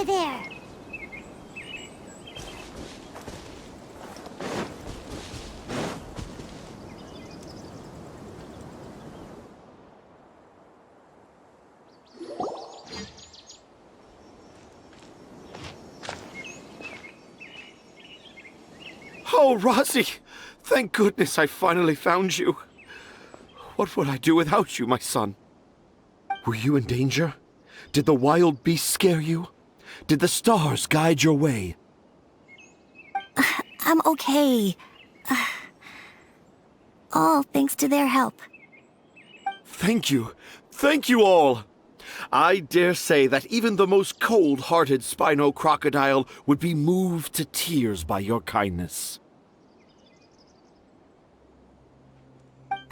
over there. Oh, Rosie! Thank goodness I finally found you. What would I do without you, my son? Were you in danger? Did the wild beasts scare you? Did the stars guide your way? I'm okay. All thanks to their help. Thank you. Thank you all. I dare say that even the most cold-hearted Spino crocodile would be moved to tears by your kindness.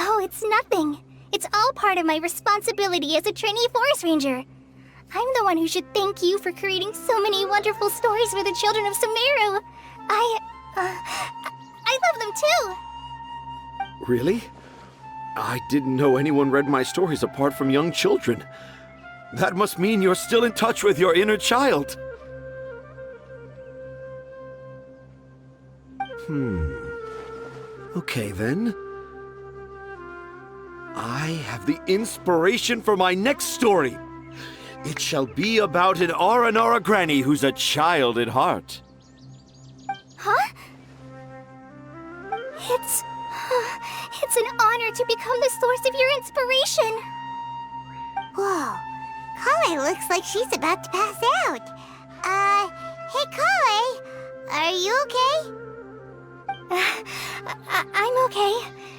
Oh, it's nothing. It's all part of my responsibility as a trainee forest ranger. I'm the one who should thank you for creating so many wonderful stories for the children of Sumeru. I love them too. Really? I didn't know anyone read my stories apart from young children. That must mean you're still in touch with your inner child. Okay then. I have the inspiration for my next story. It shall be about an Aranara granny who's a child at heart. Huh? It's an honor to become the source of your inspiration. Whoa. Collei looks like she's about to pass out. Hey Collei, are you okay? I'm okay.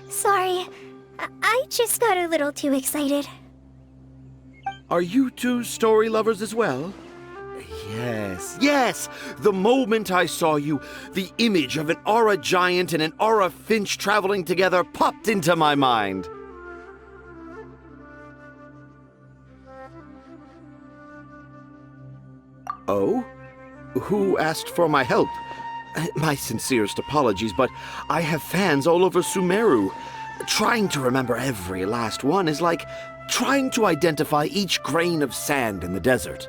Sorry. I just got a little too excited. Are you two story lovers as well? Yes. The moment I saw you, the image of an aura giant and an aura finch traveling together popped into my mind. Oh? Who asked for my help? My sincerest apologies, but I have fans all over Sumeru. Trying to remember every last one is like trying to identify each grain of sand in the desert.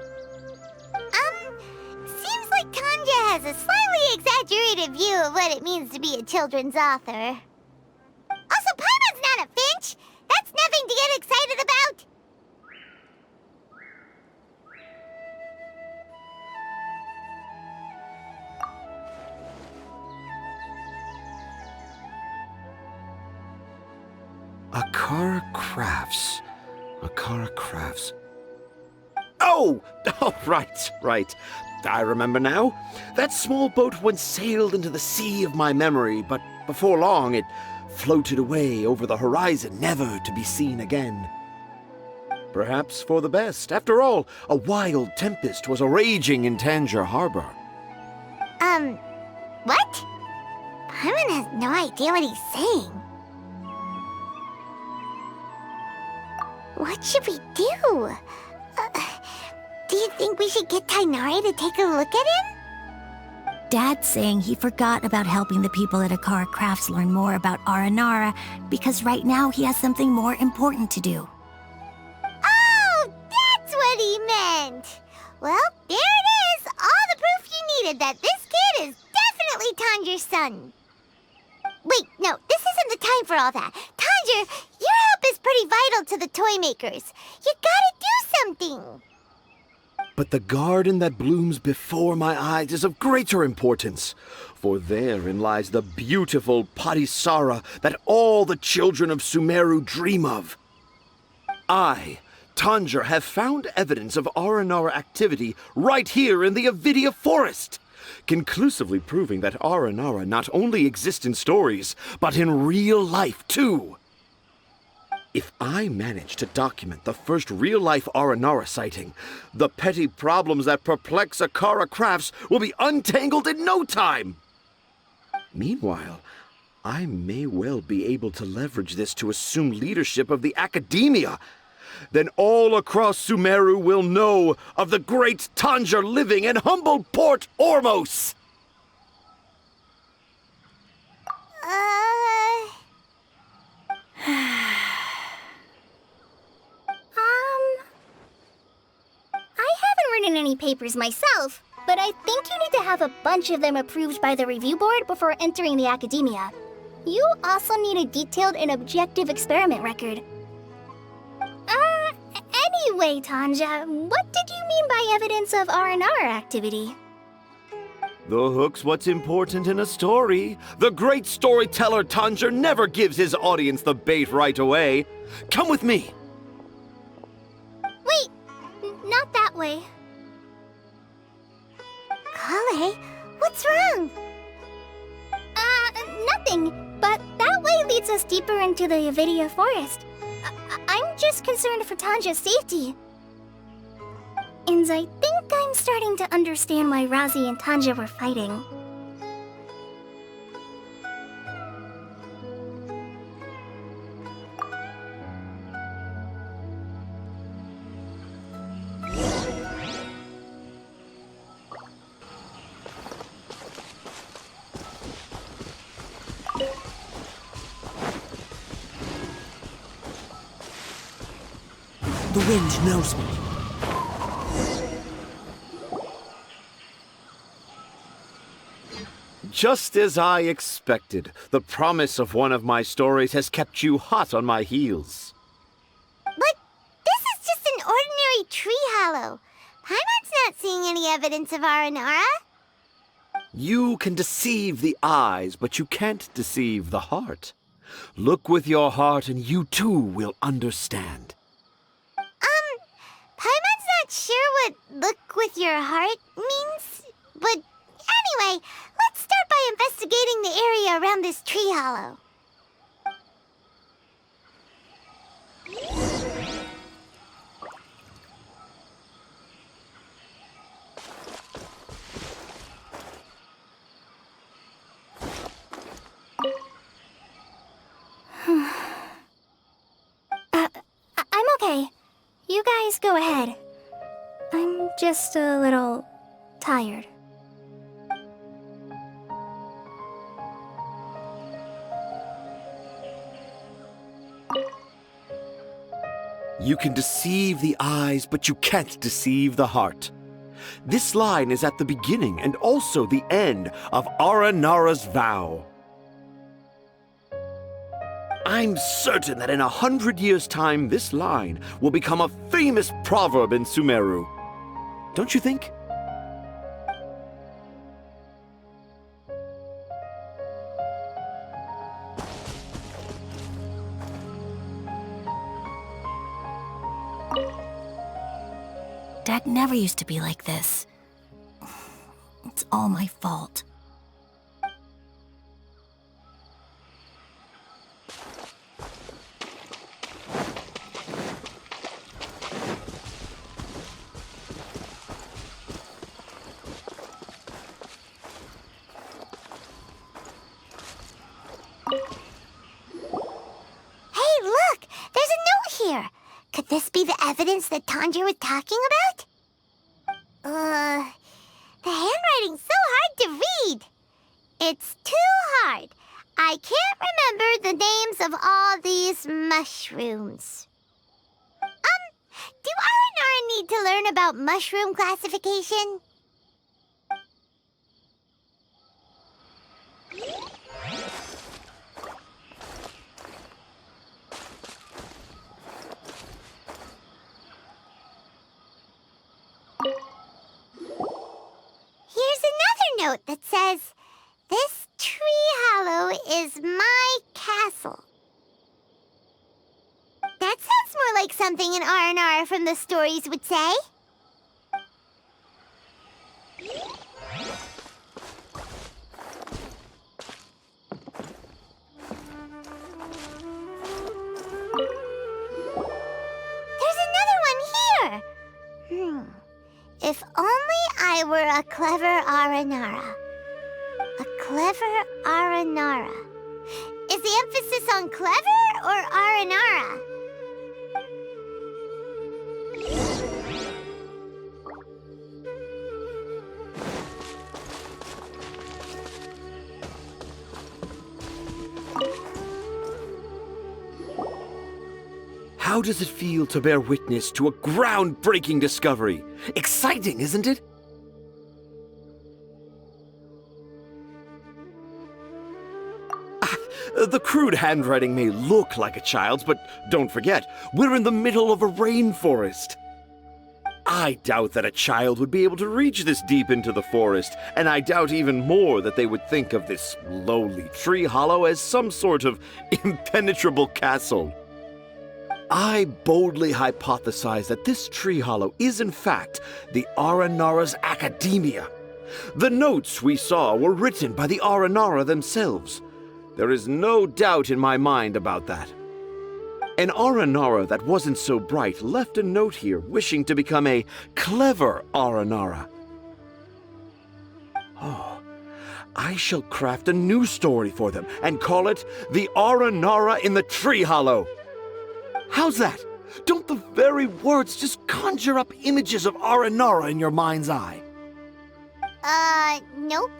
Seems like Tanja has a slightly exaggerated view of what it means to be a children's author. Also, Paimon's not a finch! That's nothing to get excited about! Akara Crafts. Oh, right. I remember now. That small boat once sailed into the sea of my memory, but before long it floated away over the horizon, never to be seen again. Perhaps for the best. After all, a wild tempest was a-raging in Tanger Harbor. What? Paimon has no idea what he's saying. What should we do? Do you think we should get Tighnari to take a look at him? Dad's saying he forgot about helping the people at Akara Crafts learn more about Aranara because right now he has something more important to do. Oh, that's what he meant! Well, there it is! All the proof you needed that this kid is definitely Tanger's son. Wait, no, this isn't the time for all that. Tanger, your help is pretty vital to the toy makers. You gotta do something. But the garden that blooms before my eyes is of greater importance, for therein lies the beautiful Padisara that all the children of Sumeru dream of. I, Tanger, have found evidence of Aranara activity right here in the Avidia Forest, conclusively proving that Aranara not only exists in stories, but in real life too. If I manage to document the first real-life Aranara sighting, the petty problems that perplex Akara Crafts will be untangled in no time. Meanwhile, I may well be able to leverage this to assume leadership of the academia. Then all across Sumeru will know of the great Tanger living in humble Port Ormos. I haven't turned in any papers myself, but I think you need to have a bunch of them approved by the review board before entering the academia. You also need a detailed and objective experiment record. Anyway, Tanja, what did you mean by evidence of R&R activity? The hook's what's important in a story. The great storyteller Tanger never gives his audience the bait right away. Come with me. Wait, not that way. Collei, what's wrong? Nothing, but that way leads us deeper into the Avidia forest. I'm just concerned for Tanja's safety. And I think I'm starting to understand why Razi and Tanja were fighting. The wind knows me. Just as I expected, the promise of one of my stories has kept you hot on my heels. But this is just an ordinary tree hollow. Paimon's not seeing any evidence of Aranara. You can deceive the eyes, but you can't deceive the heart. Look with your heart and you too will understand. Paimon's not sure what look with your heart means. But anyway, let's start by investigating the area around this tree hollow. I'm okay. You guys go ahead. I'm just a little tired. You can deceive the eyes, but you can't deceive the heart. This line is at the beginning and also the end of Aranara's vow. I'm certain that in 100 years' time, this line will become a famous proverb in Sumeru. Don't you think? Dad never used to be like this. It's all my fault. Hey, look! There's a note here! Could this be the evidence that Tanger was talking about? The handwriting's so hard to read. It's too hard. I can't remember the names of all these mushrooms. Do Aranara need to learn about mushroom classification? Here's another note that says, "This tree hollow is my castle." That sounds more like something an R&R from the stories would say. There's another one here. If only I were a clever Aranara. A clever Aranara. Is the emphasis on clever or Aranara? How How does it feel to bear witness to a groundbreaking discovery? Exciting, isn't it? The crude handwriting may look like a child's, but don't forget, we're in the middle of a rainforest. I doubt that a child would be able to reach this deep into the forest, and I doubt even more that they would think of this lowly tree hollow as some sort of impenetrable castle. I boldly hypothesize that this tree hollow is in fact the Aranara's academia. The notes we saw were written by the Aranara themselves. There is no doubt in my mind about that. An Aranara that wasn't so bright left a note here wishing to become a clever Aranara. Oh, I shall craft a new story for them and call it The Aranara in the Tree Hollow. How's that? Don't the very words just conjure up images of Aranara in your mind's eye? Nope.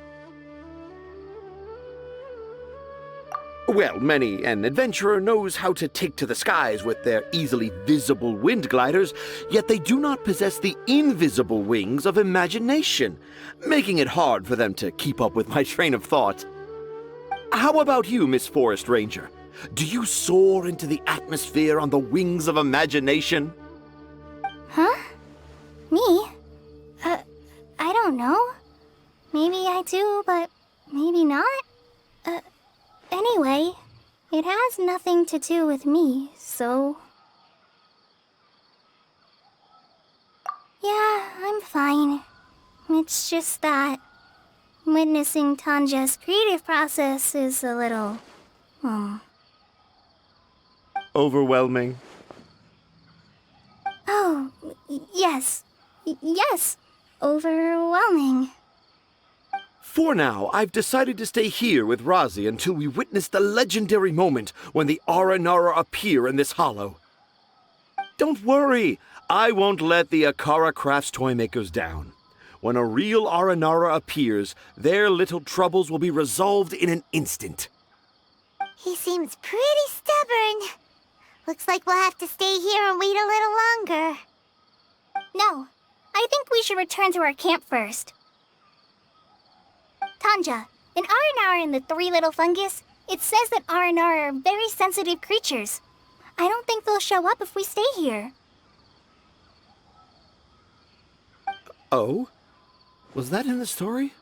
Well, many an adventurer knows how to take to the skies with their easily visible wind gliders, yet they do not possess the invisible wings of imagination, making it hard for them to keep up with my train of thought. How about you, Miss Forest Ranger? Do you soar into the atmosphere on the wings of imagination? Huh? Me? I don't know. Maybe I do, but maybe not. Anyway, it has nothing to do with me, so... Yeah, I'm fine. It's just that witnessing Tanja's creative process is a little... Overwhelming. Oh, yes. Yes. Overwhelming. For now, I've decided to stay here with Razi until we witness the legendary moment when the Aranara appear in this hollow. Don't worry, I won't let the Akara Crafts toymakers down. When a real Aranara appears, their little troubles will be resolved in an instant. He seems pretty stubborn. Looks like we'll have to stay here and wait a little longer. No, I think we should return to our camp first. Tanja, in Aranara and the Three Little Fungus, it says that Aranara are very sensitive creatures. I don't think they'll show up if we stay here. Oh? Was that in the story?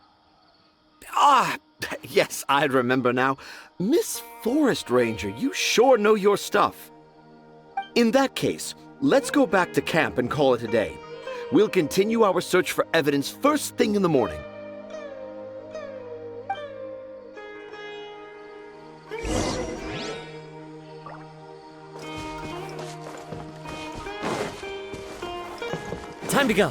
Ah, yes, I remember now. Miss Forest Ranger, you sure know your stuff. In that case, let's go back to camp and call it a day. We'll continue our search for evidence first thing in the morning. Time to go.